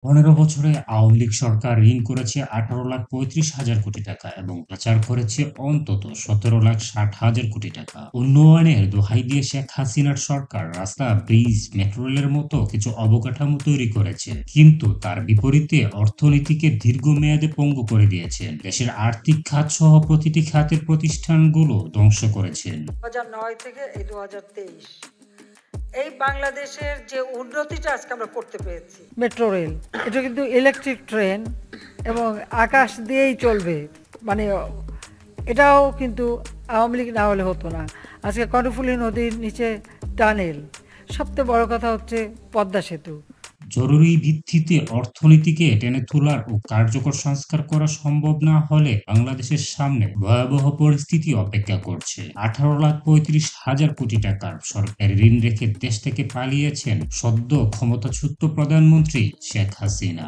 ১৫ বছরে আওয়ামী লীগ সরকার ঋণ করেছে ১৮,৩৫,০০০ কোটি টাকা এবং পাচার করেছে অন্তত ১৭,৬০,০০০ কোটি টাকা। উন্নয়নের দোহাই দিয়ে শেখ হাসিনার সরকার রাস্তা, ব্রিজ, মেট্রো রেলের মতো কিছু অবকাঠামো তৈরি করেছে, কিন্তু তার বিপরীতে অর্থনীতিকে দীর্ঘমেয়াদে পঙ্গু করে দিয়েছেন। দেশের আর্থিক খাত সহ প্রতিটি খাতের প্রতিষ্ঠানগুলো ধ্বংস করেছেন। ২০০৯ থেকে এই ২০২৩ এই বাংলাদেশের যে উন্নতিটা আজকে আমরা করতে পেরেছি, মেট্রো রেল, এটা কিন্তু ইলেকট্রিক ট্রেন এবং আকাশ দিয়েই চলবে, মানে এটাও কিন্তু আওয়ামী লীগ না হলে হতো না। আজকে কর্ণফুলী নদীর নিচে টানেল, সবচেয়ে বড় কথা হচ্ছে পদ্মা সেতু। জরুরি ভিত্তিতে অর্থনীতিকে টেনে তোলার ও কার্যকর সংস্কার করা সম্ভব না হলে বাংলাদেশের সামনে ভয়াবহ পরিস্থিতি অপেক্ষা করছে। ১৮,৩৫,০০০ কোটি টাকার সরকারি ঋণ রেখে দেশ থেকে পালিয়েছেন সদ্য ক্ষমতাচ্যুত প্রধানমন্ত্রী শেখ হাসিনা।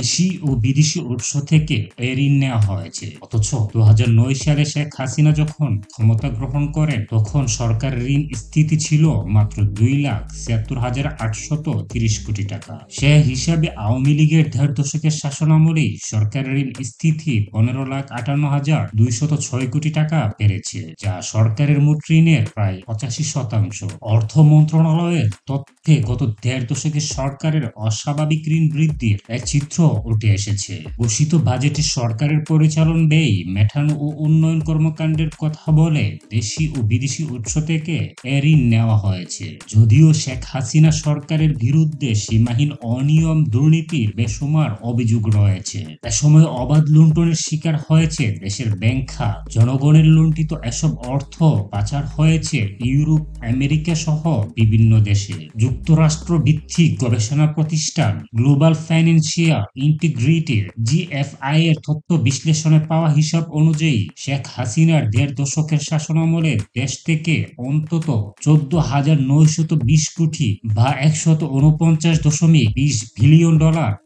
দেশি ও বিদেশি উৎস থেকে এই ঋণ নেওয়া হয়েছে, অথচ ২০০৯ সালে শেখ হাসিনা যখন ক্ষমতা গ্রহণ করেন তখন সরকারের ঋণ স্থিতি ছিল মাত্র ২,৭৬,৮৩০ কোটি টাকা। সে হিসাবে আওয়ামী লীগের ১.৫ দশকের শাসনামলেই সরকারের ঋণ স্থিতি ১৫,৫৮,২০৬ কোটি টাকা বেড়েছে, যা সরকারের মোট ঋণের প্রায় ৮৫%। অর্থ মন্ত্রণালয়ের তথ্যে গত ১.৫ দশকে সরকারের অস্বাভাবিক ঋণ বৃদ্ধির এক চিত্র উঠে এসেছে। ঘোষিত বাজেটে সরকারের পরিচালন ব্যয়, মেটানো ও উন্নয়ন কর্মকাণ্ডের কথা বলে দেশি ও বিদেশি উৎস থেকে এ ঋণ নেওয়া হয়েছে। যদিও শেখ হাসিনা সরকারের বিরুদ্ধে সীমাহীন অনিয়ম, দুর্নীতির বেসুমার অভিযোগ রয়েছে। এ সময় অবাধ লুণ্ঠনের শিকার হয়েছে দেশের ব্যাংক খাত। জনগণের লুণ্ঠিত এসব অর্থ পাচার হয়েছে ইউরোপ, আমেরিকা সহ বিভিন্ন দেশে। যুক্তরাষ্ট্র ভিত্তিক গবেষণা প্রতিষ্ঠান গ্লোবাল ফাইন্যান্সিয়াল ইন্টিগ্রিটির GFI এর তথ্য বিশ্লেষণে পাওয়া হিসাব অনুযায়ী শেখ হাসিনার ১.৫ দশকের শাসনামলে দেশ থেকে অন্তত ১৪,৯২০ কোটি বা $১৪৯.২০ বিলিয়ন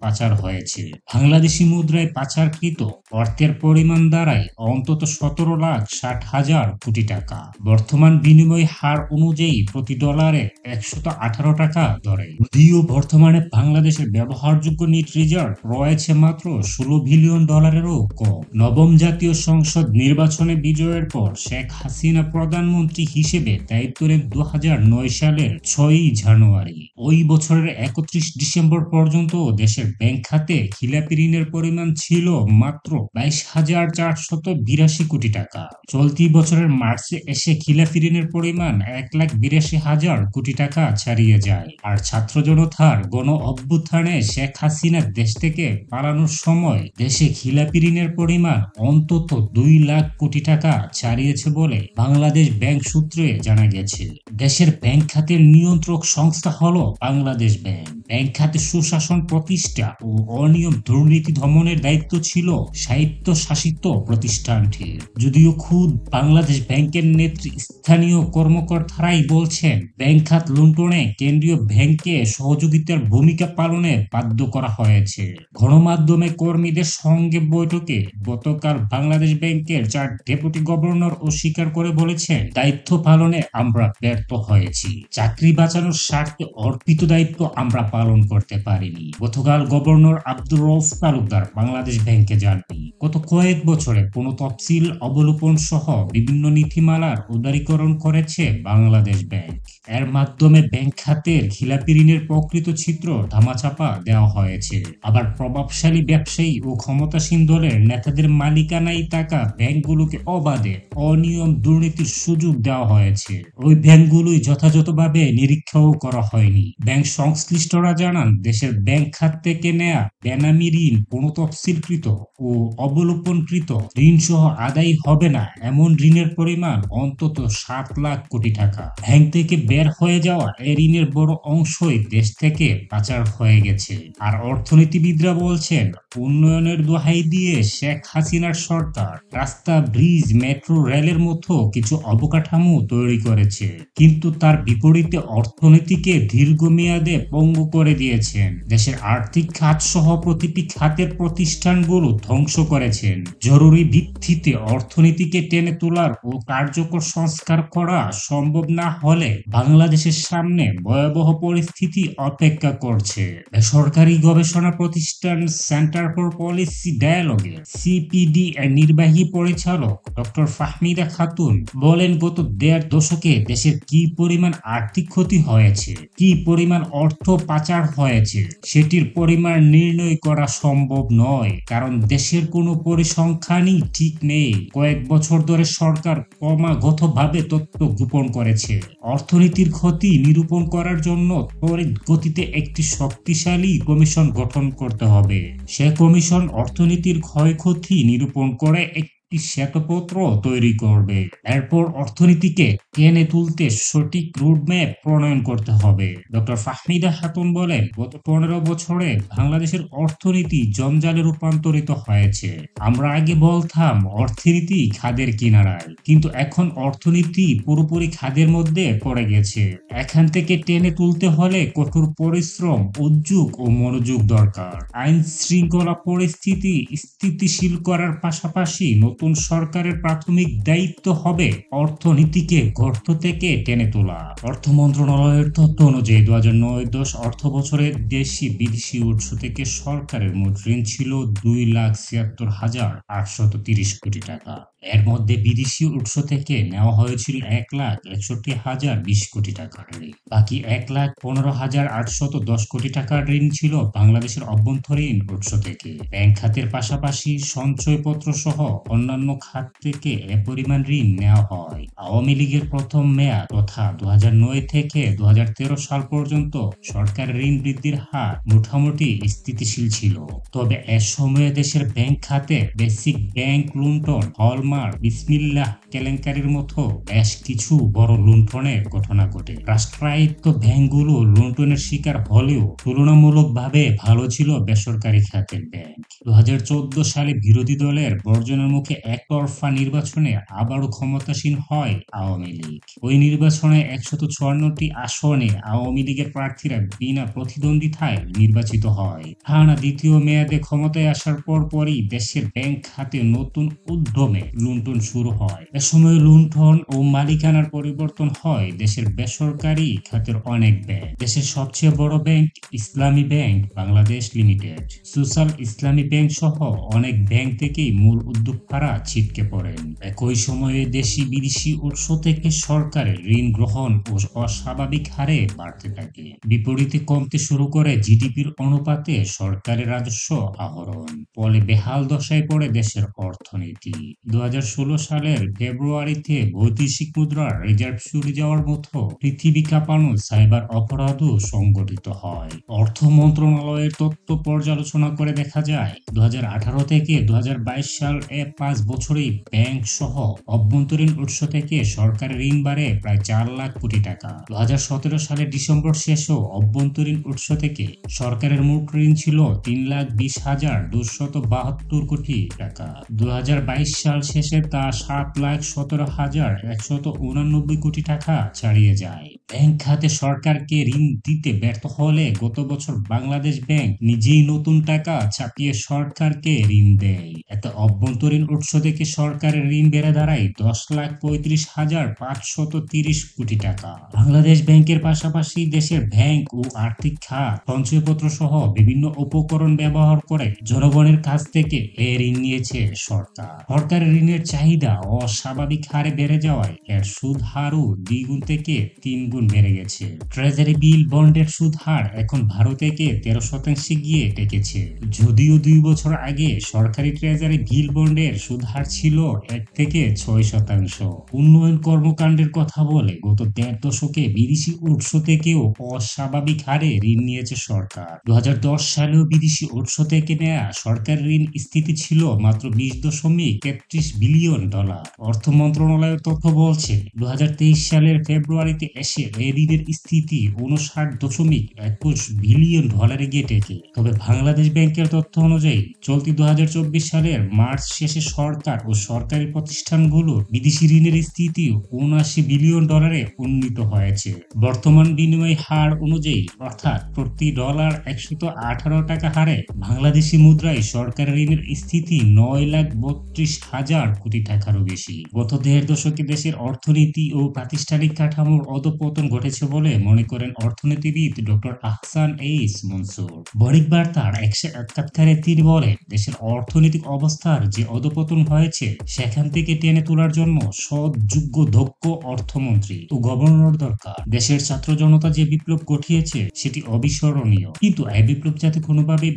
পাচার হয়েছে। বাংলাদেশি মুদ্রায় পাচারকৃত অর্থের পরিমাণ দাঁড়ায় অন্তত ১৭,৬০,০০০ কোটি টাকা। বর্তমান বিনিময় হার অনুযায়ী প্রতি ডলারে ১১৮ টাকা ধরে। যদিও বর্তমানে বাংলাদেশের ব্যবহারযোগ্য নেট রিজার্ভ রয়েছে মাত্র ১৬ বিলিয়ন ডলারেরও কম। নবম জাতীয় সংসদ নির্বাচনে বিজয়ের পর শেখ হাসিনা প্রধানমন্ত্রী হিসেবে দায়িত্ব নেন ২০০৯ সালের ৬ই জানুয়ারি। ওই বছরের ৩১ ডিসেম্বর পর্যন্ত দেশের ব্যাংক খাতে খিলাপি ঋণের পরিমাণ ছিল মাত্র ২২,৪৮২ কোটি টাকা। চলতি বছরের মার্চে এসে খিলাপি ঋণের পরিমাণ ১,৮২,০০০ কোটি টাকা ছাড়িয়ে যায়। আর ছাত্র জনতার গণ অভ্যুত্থানে শেখ হাসিনা দেশ থেকে পালানোর সময় দেশে খিলাপি ঋণের পরিমাণ অন্তত ২ লাখ কোটি টাকা ছাড়িয়েছে বলে বাংলাদেশ ব্যাংক সূত্রে জানা গেছে। দেশের ব্যাংক খাতের নিয়ন্ত্রক সংস্থা হলো বাংলাদেশ ব্যাংক। ব্যাংক খাতে সুশাসন প্রতিষ্ঠা ও অনিয়ম, দুর্নীতি দমনের দায়িত্ব ছিল স্বায়ত্তশাসিত প্রতিষ্ঠানটির। যদিও খুদ বাংলাদেশ ব্যাংকের নেতৃস্থানীয় কর্মকর্তারাই বলছেন, ব্যাংক খাত লুণ্ঠনে কেন্দ্রীয় ব্যাংককে সহযোগিতার ভূমিকা পালনে বাধ্য করা হয়েছে। গণমাধ্যমে কর্মীদের সঙ্গে বৈঠকে গতকাল বাংলাদেশ ব্যাংকের ৪ ডেপুটি গভর্নর অস্বীকার করে বলেছেন, দায়িত্ব পালনে আমরা ব্যর্থ হয়েছি। চাকরি বাঁচানোর স্বার্থে অর্পিত দায়িত্ব আমরা পালন করতে পারিনি। গতকাল গভর্নর আব্দুর রউফ তালুকদার বাংলাদেশ ব্যাংকে যাননি। গত কয়েক বছরে পুনঃ তফসিল অবলোকন সহ বিভিন্ন নীতিমালার উদারীকরণ করেছে বাংলাদেশ ব্যাংক। এর মাধ্যমে ব্যাংক খাতের খিলাপি ঋণের প্রকৃত চিত্র ধামাচাপা দেওয়া হয়েছে। আবার প্রভাবশালী ব্যবসায়ী ও ক্ষমতাসীন দলের নেতাদের মালিকানায় থাকা ব্যাংকগুলোকে অবাধে অনিয়ম, দুর্নীতির সুযোগ দেওয়া হয়েছে। ওই ব্যাংকগুলোই যথাযথভাবে নিরীক্ষাও করা হয়নি। ব্যাংক সংশ্লিষ্টরা জানান, দেশের ব্যাংক খাত থেকে নেয়া বেনামি ঋণ পুনঃতফসিলকৃত ও অবলোকনকৃত ঋণ সহ আদায় হবে না এমন ঋণের পরিমাণ অন্তত ৭ লাখ কোটি টাকা। ব্যাংক থেকে বের হয়ে যাওয়া এই ঋণের বড় অংশই দেশ থেকে পাচার হয়ে গেছে। আর অর্থনীতিবিদরা বলছেন, উন্নয়নের দোহাই দিয়ে শেখ হাসিনার সরকার রাস্তা, ব্রিজ, মেট্রো রেলের মতো কিছু অবকাঠামো তৈরি করেছে, কিন্তু তার বিপরীতে অর্থনীতিকে দীর্ঘমেয়াদে পঙ্গু করে দিয়েছেন। দেশের আর্থিক খাত সহ প্রতিটি খাতের প্রতিষ্ঠানগুলো ধ্বংস করেছেন। জরুরি ভিত্তিতে অর্থনীতিকে টেনে তোলার ও কার্যকর সংস্কার করা সম্ভব না হলে বাংলাদেশের সামনে ভয়াবহ পরিস্থিতি অপেক্ষা করছে। বেসরকারি গবেষণা প্রতিষ্ঠান সেন্টার ফর পলিসি ডায়ালগের সিপিডি এর নির্বাহী পরিচালক ডক্টর ফাহমিদা খাতুন বলেন, গত ১.৫ দশকে দেশের কি পরিমাণ আর্থিক ক্ষতি হয়েছে, কি পরিমাণ অর্থ পাচার হয়েছে, সেটির পরিমাণ নির্ণয় করা সম্ভব নয়, কারণ দেশের কোনো পরিসংখ্যানই ঠিক নেই। কয়েক বছর ধরে সরকার ক্রমাগতভাবে তথ্য গোপন করেছে। অর্থনীতির ক্ষতি নিরূপণ করার জন্য ত্বরিত গতিতে একটি শক্তিশালী কমিশন গঠন করতে হবে। সে কমিশন অর্থনীতির ক্ষয়ক্ষতি নিরূপণ করে একটি শ্বেতপত্র তৈরি করবে। এরপর অর্থনীতিকে টেনে তুলতে সঠিক রোডম্যাপ প্রণয়ন করতে হবে। ডক্টর ফাহমিদা খাতুন বলেন, গত ১৫ বছরে বাংলাদেশের অর্থনীতি জঞ্জালে রূপান্তরিত হয়েছে। আমরা আগে বলতাম অর্থনীতি খাদের কিনারায়, কিন্তু এখন অর্থনীতি পুরোপুরি খাদের মধ্যে পড়ে গেছে। এখান থেকে টেনে তুলতে হলে কঠোর পরিশ্রম, উদ্যোগ ও মনোযোগ দরকার। আইন শৃঙ্খলা পরিস্থিতি স্থিতিশীল করার পাশাপাশি নতুন সরকারের প্রাথমিক দায়িত্ব হবে অর্থনীতিকে গর্ত থেকে টেনে তোলা। অর্থ মন্ত্রণালয়ের তথ্য অনুযায়ী ২০০৯-১০ অর্থ বছরে দেশি বিদেশি উৎস থেকে সরকারের মোট ঋণ ছিল ২,৭৬,৮৩০ কোটি টাকা। এর মধ্যে বিদেশি উৎস থেকে নেওয়া হয়েছিল ১,৬১,০২০ কোটি টাকার ঋণ। বাকি ১,১৫,৮১০ কোটি টাকার ঋণ ছিল বাংলাদেশের অভ্যন্তরীণ উৎস থেকে। ব্যাংক খাতের পাশাপাশি সঞ্চয়পত্র সহ অন্যান্য খাত থেকে এ পরিমাণ ঋণ নেওয়া হয়। আওয়ামী লীগের প্রথম মেয়াদ তথা ২০০৯ থেকে ২০১৩ সাল পর্যন্ত সরকার ঋণ বৃদ্ধির হার মোটামুটি স্থিতিশীল ছিল। তবে এ সময়ে দেশের ব্যাংক খাতে বেসিক ব্যাংক লুণ্ঠন, হলমার্ক, বিসমিল্লাহ কেলেঙ্কারির মতো বেশ কিছু বড় লুণ্ঠনের ঘটনা ঘটে। রাষ্ট্রায়ত্ত ব্যাংকগুলো লুণ্ঠনের শিকার হলেও তুলনামূলকভাবে ভালো ছিল বেসরকারি খাতের ব্যাংক। ২০১৪ সালে বিরোধী দলের বর্জনের মুখে একতরফা নির্বাচনে আবারও ক্ষমতাসীন হয় আওয়ামী লীগ। ওই নির্বাচনে ১৫৬টি আসনে আওয়ামী লীগের প্রার্থীরা বিনা প্রতিদ্বন্দ্বিতায় নির্বাচিত হয়। টানা দ্বিতীয় মেয়াদে ক্ষমতায় আসার পরপরই দেশের ব্যাংক খাতে নতুন উদ্যমে লুণ্ঠন শুরু হয়। এ সময় লুণ্ঠন ও মালিকানার পরিবর্তন হয় দেশের বেসরকারি খাতের অনেক ব্যাংক। দেশের সবচেয়ে বড় ব্যাংক ইসলামী ব্যাংক বাংলাদেশ লিমিটেড, সোশ্যাল ইসলামী ব্যাংক সহ অনেক ব্যাংক থেকেই মূল উদ্যোক্তারা ছিটকে পড়েন। একই সময়ে দেশি বিদেশি উৎস থেকে সরকারের ঋণ গ্রহণ ও অস্বাভাবিক হারে বাড়তে থাকে। বিপরীতে কমতে শুরু করে জিডিপির অনুপাতে সরকারের রাজস্ব আহরণ। ফলে বেহাল দশায় পড়ে দেশের অর্থনীতি। ২০১৬ সালের ফেব্রুয়ারিতে বৈদেশিক মুদ্রার রিজার্ভ চুরি যাওয়ার মতো পৃথিবী কাঁপানো সাইবার অপরাধও সংঘটিত হয়। অর্থ মন্ত্রণালয়ের তথ্য পর্যালোচনা করে দেখা যায় ২০১৮ থেকে ২০২২ সাল ৫ বছরেই ব্যাংক সহ অভ্যন্তরীণ উৎস থেকে সরকারের ঋণ বাড়ে প্রায় ৪ লাখ কোটি টাকা। ২০১৭ সালের ডিসেম্বর শেষেও অভ্যন্তরীণ উৎস থেকে সরকারের মোট ঋণ ছিল ৩,২০,২৭২ কোটি টাকা। ২০২২ সাল শেষে তা ৭,১৭,১৮৯ কোটি টাকা ছাড়িয়ে যায়। ব্যাংক খাতে সরকারকে ঋণ দিতে ব্যর্থ হলে গত বছর বাংলাদেশ ব্যাংক নিজেই নতুন টাকা ছাপিয়ে সরকারকে ঋণ দেয়। এতে অভ্যন্তরীণ উৎস থেকে সরকারের ঋণ বেড়ে দাঁড়ায় ১০,৩৫,৫৩০ কোটি টাকা। বাংলাদেশ ব্যাংকের পাশাপাশি দেশের ব্যাংক ও আর্থিক খাত সঞ্চয়পত্র সহ বিভিন্ন উপকরণ ব্যবহার করে জনগণের কাছ থেকে এ ঋণ নিয়েছে সরকার। সরকারের ঋণের চাহিদা অস্বাভাবিক হারে বেড়ে যাওয়ায় এর সুদ হারও ২ গুণ থেকে ৩ গুণ বেড়ে গেছে। ট্রেজারি বিল বন্ডের সুদ হার এখন ১২ থেকে ১৩% গিয়ে টেকেছে। যদিও ২ বছর আগে সরকারি ট্রেজারি বিল বন্ডের সুদ হার ছিল ১ থেকে ৬%। উন্নয়ন কর্মকাণ্ডের কথা বলে গত ১.৫ দশকে বিদেশি উৎস থেকেও অস্বাভাবিক হারে ঋণ নিয়েছে সরকার। ২০১০ সালেও বিদেশি উৎস থেকে নেয়া সরকারের ঋণ স্থিতি ছিল মাত্র ২০.৩৩ বিলিয়ন ডলার। অর্থ মন্ত্রণালয়ের তথ্য বলছে ২০২৩ সালের ফেব্রুয়ারিতে এসে এই ঋণের স্থিতি 59.21 বিলিয়ন ডলারে গিয়ে টেকে। তবে বাংলাদেশ ব্যাংকের তথ্য অনুযায়ী চলতি 2024 সালের মার্চ শেষে সরকার ও সরকারি প্রতিষ্ঠানগুলো বিদেশি ঋণের স্থিতি 79 বিলিয়ন ডলারে উন্নীত হয়েছে। বর্তমান বিনিময় হার অনুযায়ী অর্থাৎ প্রতি ডলার 118 টাকা হারে বাংলাদেশি মুদ্রায় সরকারি ঋণের স্থিতি 9,32,000 কোটি টাকারও বেশি। গত দেড় দশকে দেশের অর্থনীতি ও প্রাতিষ্ঠানিক কাঠামোর অধঃপতন ঘটেছে বলে মনে করেন অর্থনীতিবিদ ডক্টর আহসান এইচ মনসুর। বণিক বার্তার এক সাক্ষাৎকারে তিনি বলেন, দেশের অর্থনৈতিক অবস্থার যে অধঃপতন হয়েছে সেখান থেকে টেনে তোলার জন্য সৎ, যোগ্য, দক্ষ অর্থমন্ত্রী ও গভর্নর দরকার। দেশের ছাত্র জনতা যে বিপ্লব ঘটিয়েছে সেটি অবিস্মরণীয়, কিন্তু এই বিপ্লব যাতে কোনোভাবেই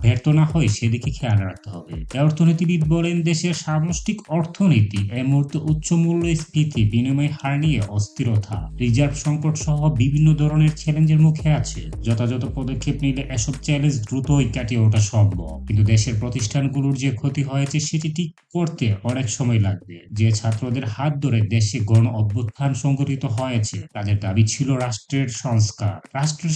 ব্যর্থ না হয় সেদিকে খেয়াল রাখতে হবে। অর্থনীতিবিদ বলেন, দেশের সামষ্টিক অর্থনীতি এই মুহূর্তে উচ্চ মূল্যস্ফীতি, বিনিময় হার নিয়ে অস্থিরতা, রিজার্ভ সংকট সহ বিভিন্ন ধরনের চ্যালেঞ্জের মুখে আছে। যথাযথ পদক্ষেপ নিলে এসব চ্যালেঞ্জ দ্রুতই কাটিয়ে ওঠা সম্ভব, কিন্তু দেশের প্রতিষ্ঠানগুলোর যে ক্ষতি হয়েছে সেটি ঠিক করতে অনেক সময় লাগবে। যে ছাত্রদের হাত ধরে দেশে গণ অভ্যুত্থান সংগঠিত হয়েছে তাদের দাবি ছিল রাষ্ট্রের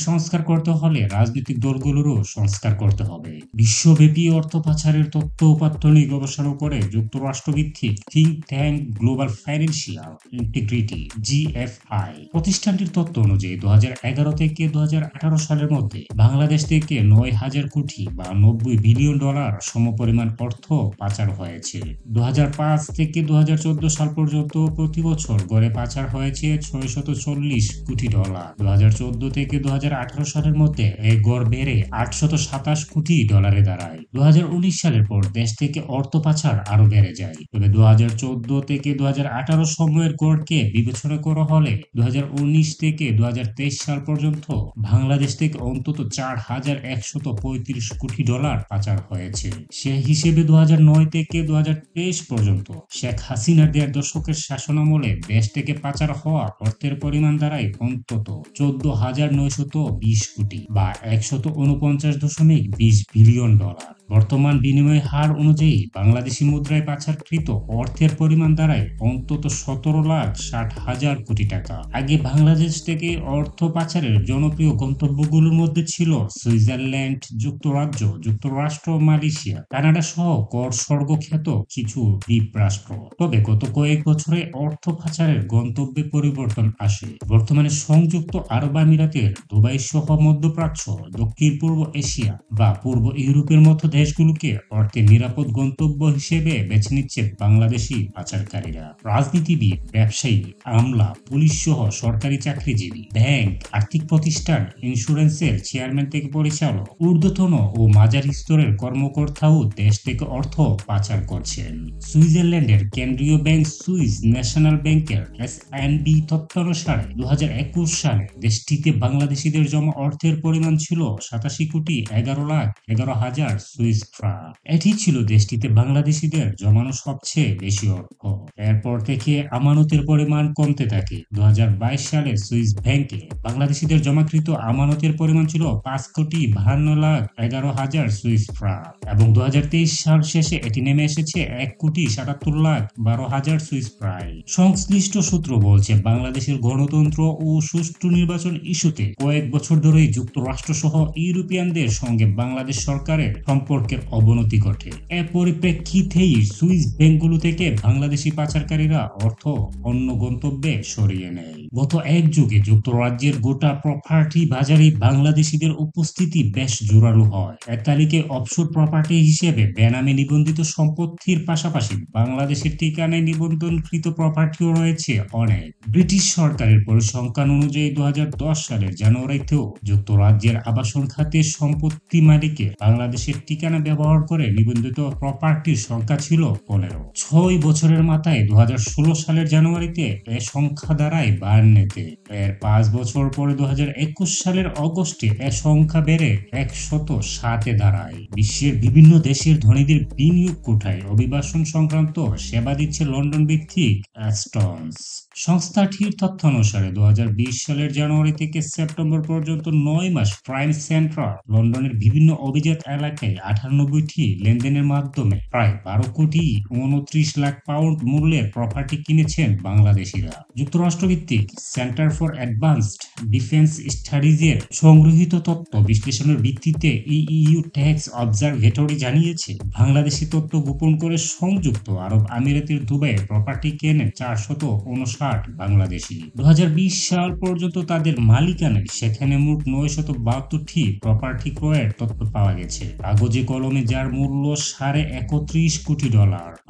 সংস্কার করতে হলে রাজনৈতিক দলগুলোরও সংস্কার করতে হবে। বিশ্বব্যাপী অর্থ পাচারের তথ্য উপাত্ত নিয়ে গবেষণা করে যুক্তরাষ্ট্রভিত্তিক think tank Global Financial Integrity GFI প্রতিষ্ঠানটির তথ্য অনুযায়ী 2011 থেকে 2018 সালের মধ্যে বাংলাদেশ থেকে 9,000 কোটি বা 90 বিলিয়ন ডলার সমপরিমাণ অর্থ পাচার হয়েছে। 2005 থেকে 2014 সাল পর্যন্ত প্রতি বছর গড়ে পাচার হয়েছে 640 কোটি ডলার। 2014 থেকে 2018 সালের মধ্যে এই গড় বেড়ে 827 কোটি ডলারে দাঁড়ায়। 2019 সালের পর দেশ থেকে অর্থ পাচার আরো বেড়ে যায়। তবে 2014 থেকে 2018 সময়ের গড়কে বিবেচনা করা হলে 2019 থেকে 2023 সাল পর্যন্ত বাংলাদেশ থেকে অন্তত 4,135 কোটি ডলার পাচার হয়েছে। সে হিসেবে 2009 থেকে 2023 পর্যন্ত শেখ হাসিনার দেড় দশকের শাসনামলে দেশ থেকে পাচার হওয়া অর্থের পরিমাণ দাঁড়ায় অন্তত 14,920 কোটি বা 149.20 বিলিয়ন ডলার। বর্তমান বিনিময় হার অনুযায়ী বাংলাদেশি মুদ্রায় পাচারকৃত অর্থের পরিমাণ দাঁড়ায় অন্তত 17,60,000 কোটি টাকা। আগে বাংলাদেশ থেকে অর্থ পাচারের জনপ্রিয় গন্তব্যগুলোর মধ্যে ছিল সুইজারল্যান্ড, যুক্তরাজ্য, যুক্তরাষ্ট্র, মালয়েশিয়া, কানাডা সহ কর স্বর্গখ্যাত কিছু দ্বীপ রাষ্ট্র। তবে গত কয়েক বছরে অর্থ পাচারের গন্তব্যে পরিবর্তন আসে। বর্তমানে সংযুক্ত আরব আমিরাতের, দুবাই সহ মধ্যপ্রাচ্য, দক্ষিণ পূর্ব এশিয়া বা পূর্ব ইউরোপের মতো দেশগুলোকে অর্থের নিরাপদ গন্তব্য হিসেবে বেছে নিচ্ছে বাংলাদেশি পাচারকারীরা। রাজনীতিবিদ, ব্যবসায়ী, আমলা, পুলিশ সহ সরকারি চাকরিজীবী, ব্যাংক, আর্থিক প্রতিষ্ঠান, ইন্স্যুরেন্সের চেয়ারম্যান থেকে পরিচালক, ঊর্ধ্বতন ও মাঝারি স্তরের কর্মকর্তাও দেশ থেকে অর্থ পাচার করছেন। সুইজারল্যান্ডের কেন্দ্রীয় ব্যাংক সুইস ন্যাশনাল ব্যাংকের SNB তথ্য অনুসারে 2021 সালে দেশটিতে বাংলাদেশিদের জমা অর্থের পরিমাণ ছিল 87,11,11,000 সুইস ফ্রাঙ্ক। এটি ছিল দেশটিতে বাংলাদেশিদের জমানো সবচেয়ে বেশি অর্থ। এরপর থেকে আমানতের পরিমাণ কমতে থাকে। 2022 সালে সুইস ব্যাংকে বাংলাদেশিদের জমাকৃত আমানতের পরিমাণ ছিল 5,52,11,000 সুইস ফ্রাঙ্ক এবং 2023 সাল শেষে এটি নেমে এসেছে 1,77,12,000 সুইস ফ্রাঙ্ক। সংশ্লিষ্ট সূত্র বলছে, বাংলাদেশের গণতন্ত্র ও সুষ্ঠু নির্বাচন ইস্যুতে কয়েক বছর ধরেই যুক্তরাষ্ট্র সহ ইউরোপিয়ানদের সঙ্গে বাংলাদেশ সরকারের সম্পর্কের অবনতি ঘটে। এর পরিপ্রেক্ষিতেই সুইস ব্যাংকগুলো থেকে বাংলাদেশি পাচারকারীরা অর্থ অন্য গন্তব্যে সরিয়ে নেয়। গত এক যুগে যুক্তরাজ্যের গোটা প্রপার্টি বাজারে বাংলাদেশিদের উপস্থিতি বেশ জোরালো হয়। এর তালিকায় অফশোর প্রপার্টি হিসেবে বেনামে নিবন্ধিত সম্পত্তির পাশাপাশি বাংলাদেশের ঠিকানায় নিবন্ধনকৃত প্রপার্টিও রয়েছে অনেক। ব্রিটিশ সরকারের পরিসংখ্যান অনুযায়ী 2010 সালের জানুয়ারিতেও যুক্তরাজ্যের আবাসন খাতের সম্পত্তি মালিকে বাংলাদেশের ঠিকানা ব্যবহার করে নিবন্ধিত প্রপার্টির সংখ্যা ছিল 15। 6 বছরের মাথায় 2016 সালের জানুয়ারিতে এ সংখ্যা দাঁড়ায় 52-তে। এর 5 বছর পরে 2021 সালের অগস্টে এ সংখ্যা বেড়ে 107-এ দাঁড়ায়। বিশ্বের বিভিন্ন দেশের ধনীদের বিনিয়োগ কোঠায় অভিবাসন সংক্রান্ত সেবা দিচ্ছে লন্ডন ভিত্তিক অ্যাস্টনস সংস্থাটির তথ্য অনুসারে 2020 সালের জানুয়ারি থেকে সেপ্টেম্বর পর্যন্ত 9 মাস প্রাইম সেন্ট্রাল লন্ডনের বিভিন্ন অভিজাত এলাকায় 98টি লেনদেনের মাধ্যমে প্রায় 12 কোটি 29 লাখ পাউন্ড মূল্যের প্রপার্টি কিনেছেন বাংলাদেশিরা। যুক্তরাষ্ট্র ভিত্তিক সেন্টার ফর অ্যাডভান্সড ডিফেন্স স্টাডিজের সংগৃহীত তথ্য বিশ্লেষণের ভিত্তিতে ইইউ ট্যাক্স অবজারভেটরি জানিয়েছে, বাংলাদেশি তথ্য গোপন করে সংযুক্ত আরব আমিরাতের দুবাইয়ে প্রপার্টি কেনেন 459 বাংলাদেশি। 2020 সাল পর্যন্ত তাদের মালিকানায় সেখানে মোট 972টি প্রপার্টি ক্রয়ের তথ্য পাওয়া গেছে, কাগজে কলমে, যার মূল্য $31 কোটি।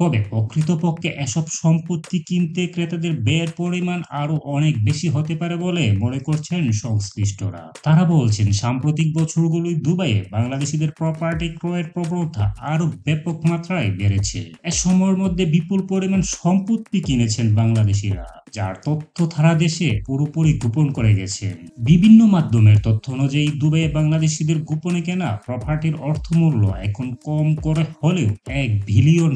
তবে প্রকৃতপক্ষে এসব সম্পত্তি কিনতে ক্রেতাদের ব্যয়ের পরিমাণ আরো অনেক বেশি হতে পারে বলে মনে করছেন সংশ্লিষ্টরা। তারা বলছেন, সাম্প্রতিক বছরগুলোয় দুবাইয়ে বাংলাদেশিদের প্রপার্টি ক্রয়ের প্রবণতা আরো ব্যাপক মাত্রায় বেড়েছে। এ সময়ের মধ্যে বিপুল পরিমাণ সম্পত্তি কিনেছেন বাংলাদেশিরা, যার তথ্য তারা দেশে পুরোপুরি গোপন করে গেছেন। বিভিন্ন মাধ্যমের তথ্য অনুযায়ী দুবাইয়ে বাংলাদেশিদের গোপনে কেনা প্রপার্টির অর্থমূল্য এখন কম করে হলেও $1 বিলিয়ন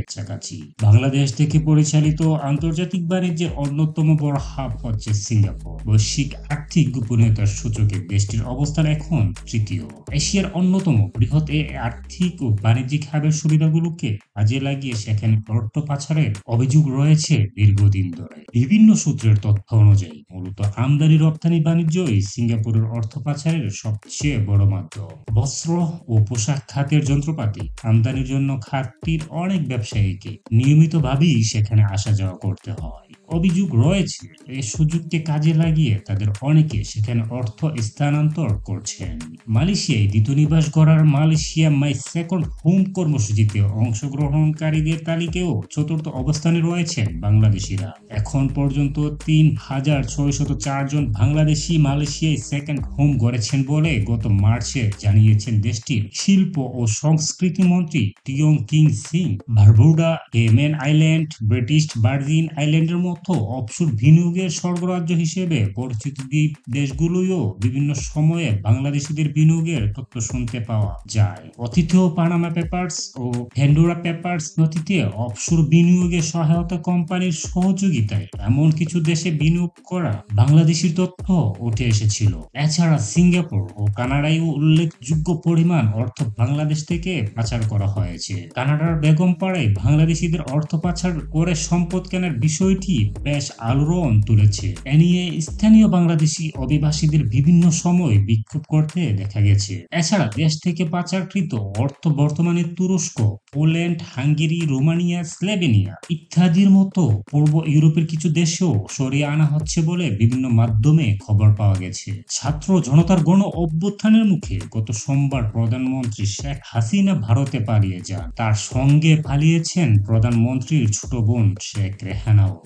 কাছাকাছি। বাংলাদেশ থেকে পরিচালিত আন্তর্জাতিক বাণিজ্যের অন্যতম বড় হাব হচ্ছে সিঙ্গাপুর। বৈশ্বিক আর্থিক গোপনীয়তার সূচকে দেশটির অবস্থান এখন তৃতীয়। এশিয়ার অন্যতম বৃহৎ এই আর্থিক ও বাণিজ্যিক হাবের সুবিধাগুলোকে কাজে লাগিয়ে সেখানে অর্থ পাচারের অভিযোগ রয়েছে দীর্ঘদিন ধরে। বিভিন্ন সূত্রের তথ্য অনুযায়ী মূলত আমদানি রপ্তানি বাণিজ্যই সিঙ্গাপুরের অর্থ পাচারের সবচেয়ে বড় মাধ্যম। বস্ত্র ও পোশাক খাতের যন্ত্রপাতি আমদানির জন্য খাতটির অনেক ব্যবসায়ীকে নিয়মিতভাবেই সেখানে আসা যাওয়া করতে হয়। অভিযোগ রয়েছে, এই সুযোগকে কাজে লাগিয়ে তাদের অনেকে সেখানে অর্থ স্থানান্তর করছেন। মালয়েশিয়ায় দ্বিতীয় নিবাস গড়ার মালয়েশিয়া মাই সেকেন্ড হোম কর্মসূচিতে অংশগ্রহণকারীদের তালিকায়ও চতুর্থ অবস্থানে রয়েছেন বাংলাদেশিরা। এখন পর্যন্ত 3604 জন বাংলাদেশি মালয়েশিয়ায় সেকেন্ড হোম গড়েছেন বলে গত মার্চে জানিয়েছেন দেশটির শিল্প ও সংস্কৃতি মন্ত্রী টিয়ং King Sing. Barbuda, Cayman Island, British Virgin আইল্যান্ডের মতো অফশোর বিনিয়োগের স্বর্গরাজ্য হিসেবে পরিচিত দ্বীপ দেশগুলোও বিভিন্ন সময়ে বাংলাদেশিদের বিনিয়োগের তথ্য শুনতে পাওয়া যায়। অতীতেও পানামা পেপারস ও প্যান্ডোরা পেপারস নথিতে অফশোর বিনিয়োগে সহায়তা কোম্পানির সহযোগিতায় এমন কিছু দেশে বিনিয়োগ করা বাংলাদেশির তথ্য উঠে এসেছিল। এছাড়া সিঙ্গাপুর ও কানাডায়ও উল্লেখযোগ্য পরিমাণ অর্থ বাংলাদেশ থেকে পাচার করা হয়েছে। কানাডার বেগমপাড়ায় বাংলাদেশিদের অর্থ পাচার করে সম্পদ কেনার বিষয়টি বেশ আলোড়ন তুলেছে। এ নিয়ে স্থানীয় বাংলাদেশি অভিবাসীদের বিভিন্ন সময় বিক্ষোভ করতে দেখা গেছে। এছাড়া দেশ থেকে পাচারকৃত অর্থ বর্তমানে তুরস্ক, পোল্যান্ড, হাঙ্গেরি, রোমানিয়া, স্লোভেনিয়া ইত্যাদির মতো পূর্ব ইউরোপের কিছু দেশেও সরিয়ে আনা হচ্ছে বলে বিভিন্ন মাধ্যমে খবর পাওয়া গেছে। ছাত্র জনতার গণ অভ্যুত্থানের মুখে গত সোমবার প্রধানমন্ত্রী শেখ হাসিনা ভারতে পালিয়ে যান। তার সঙ্গে পালিয়েছেন প্রধানমন্ত্রীর ছোট বোন শেখ রেহানাও।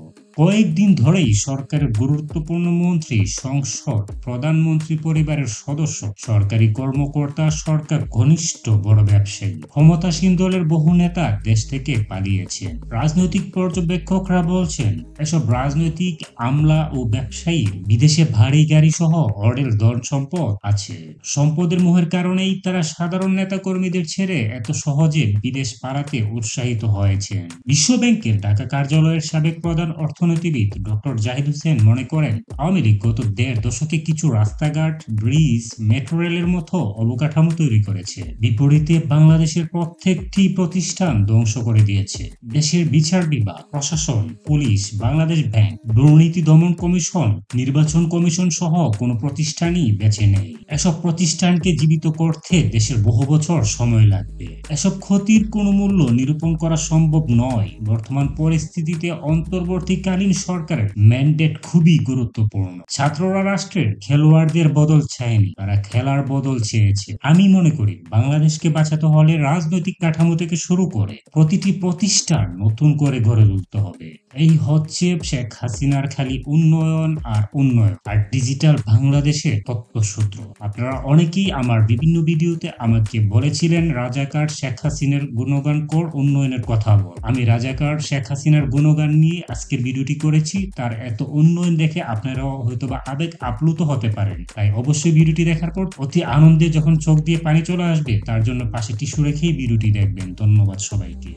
কয়েকদিন ধরেই সরকারের গুরুত্বপূর্ণ মন্ত্রী, সংসদ, প্রধানমন্ত্রী পরিবারের সদস্য, সরকারি কর্মকর্তা, সরকার ঘনিষ্ঠ বড় ব্যবসায়ী, ক্ষমতাসীন দলের বহু নেতা দেশ থেকে পালিয়েছেন। রাজনৈতিক পর্যবেক্ষকরা বলছেন, এসব রাজনৈতিক আমলা ও ব্যবসায়ীর বিদেশে ভারী গাড়ি সহ অঢেল ধন সম্পদ আছে। সম্পদের মোহের কারণেই তারা সাধারণ নেতা কর্মীদের ছেড়ে এত সহজে বিদেশ পালাতে উৎসাহিত হয়েছেন। বিশ্ব ব্যাংকের ঢাকা কার্যালয়ের সাবেক প্রধান অর্থনীতিবিদ ডক্টর জাহিদ হোসেন মনে করেন, আওয়ামী লীগ গত 1.5 দশকে কিছু রাস্তাঘাট, ব্রিজ, মেট্রো রেলের মতো অবকাঠামো তৈরি করেছে। বিপরীতে বাংলাদেশের প্রত্যেকটি প্রতিষ্ঠান ধ্বংস করে দিয়েছে। দেশের বিচার বিভাগ, প্রশাসন, পুলিশ, বাংলাদেশ ব্যাংক, দুর্নীতি দমন কমিশন, নির্বাচন কমিশন সহ কোনো প্রতিষ্ঠানই বেঁচে নেই। এসব প্রতিষ্ঠানকে জীবিত করতে দেশের বহু বছর সময় লাগবে। এসব ক্ষতির কোনো মূল্য নিরূপণ করা সম্ভব নয়। বর্তমান পরিস্থিতিতে অন্তর্বর্তীকালীন সরকারের ম্যান্ডেট খুবই গুরুত্বপূর্ণ। ছাত্ররা রাষ্ট্রের খেলোয়াড়দের বদল চায়নি, তারা খেলার বদল চেয়েছে। আমি মনে করি বাংলাদেশকে বাঁচাতে হলে রাজনৈতিক কাঠামো থেকে শুরু করে প্রতিটি প্রতিষ্ঠান নতুন করে গড়ে তুলতে হবে। এই হচ্ছে শেখ হাসিনার খালি উন্নয়ন আর উন্নয়ন আর ডিজিটাল বাংলাদেশের তত্ত্বসূত্র। আপনারা অনেকেই আমার বিভিন্ন ভিডিওতে আমাকে বলেছিলেন রাজাকার শেখ হাসিনার গুণগান কর, উন্নয়নের কথা বল। আমি রাজাকার শেখ হাসিনার গুণগান নিয়ে আজকের ভিডিওটি করেছি। তার এত উন্নয়ন দেখে আপনারাও হয়তোবা আবেগ আপ্লুত হতে পারেন। তাই অবশ্যই ভিডিওটি দেখার পর অতি আনন্দে যখন চোখ দিয়ে পানি চলে আসবে, তার জন্য পাশে টিস্যু রেখেই ভিডিওটি দেখবেন। ধন্যবাদ সবাইকে।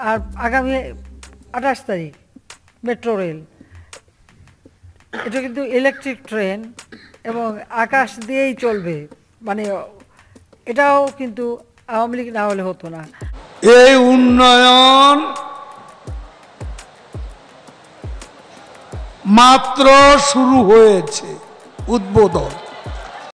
আর আগামী 28 তারিখ মেট্রো রেল, এটা কিন্তু ইলেকট্রিক ট্রেন এবং আকাশ দিয়েই চলবে। মানে এটাও কিন্তু আওয়ামী লীগ না হলে হতো না। এই উন্নয়ন মাত্র শুরু হয়েছে উদ্বোধন।